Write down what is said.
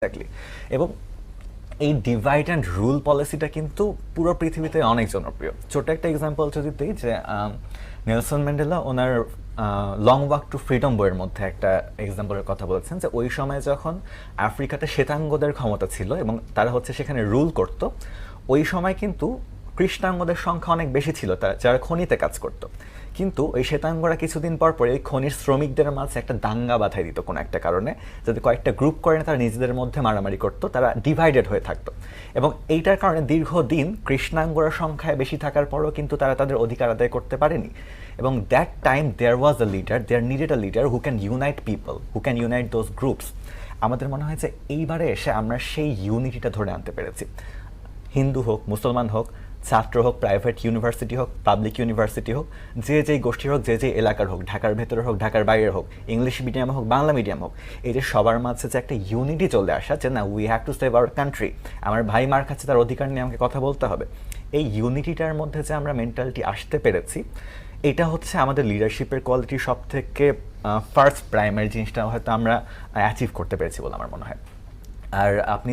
Exactly. এবং এই divide and rule পলিসিটা কিন্তু পুরো পৃথিবীতে অনেক জনপ্রিয়। ছোট একটা এক্সাম্পল যদি দিই, যে নেলসন ম্যান্ডেলা ওনার লং ওয়াক টু ফ্রিডম বইয়ের মধ্যে একটা এক্সাম্পলের কথা বলেছেন, যে ওই সময় যখন আফ্রিকাতে শ্বেতাঙ্গদের ক্ষমতা ছিল এবং তারা সেখানে রুল করতো, ওই সময় কিন্তু কৃষ্ণাঙ্গদের সংখ্যা অনেক বেশি ছিল, যারা খনিতে কাজ করতো। কিন্তু ওই শ্বেতাঙ্গরা কিছুদিন পর পরে এই খনির শ্রমিকদের মাঝে একটা দাঙ্গা বাঁধাই দিত কোনো একটা কারণে, যাতে কয়েকটা গ্রুপ করে তারা নিজেদের মধ্যে মারামারি করতো, তারা ডিভাইডেড হয়ে থাকতো। এবং এইটার কারণে দীর্ঘদিন কৃষ্ণাঙ্গরা সংখ্যায় বেশি থাকার পরও কিন্তু তারা তাদের অধিকার আদায় করতে পারেনি। এবং that time there was a leader, there needed a leader who can unite people, who can unite those groups. আমাদের মনে হয় যে এইবারে এসে আমরা সেই ইউনিটিটা ধরে আনতে পেরেছি। হিন্দু হোক, মুসলমান হোক, ছাত্র হোক, প্রাইভেট ইউনিভার্সিটি হোক, পাবলিক ইউনিভার্সিটি হোক, যে যেই গোষ্ঠীর হোক, যে যে এলাকার হোক, ঢাকার ভেতরে হোক, ঢাকার বাইরে হোক, ইংলিশ মিডিয়াম হোক, বাংলা মিডিয়াম হোক, এই যে সবার মাঝে যে একটা ইউনিটি চলে আসা, যে না, we have to save our country, আমার ভাই মার কাছে তার অধিকার নিয়ে আমাকে কথা বলতে হবে, এই ইউনিটিটার মধ্যে যে আমরা মেন্টালিটি আসতে পেরেছি, এটা হচ্ছে আমাদের লিডারশিপের কোয়ালিটির সব থেকে ফার্স্ট প্রাইমারি জিনিসটা হয়তো আমরা অ্যাচিভ করতে পেরেছি বলে আমার মনে হয়। আর আপনি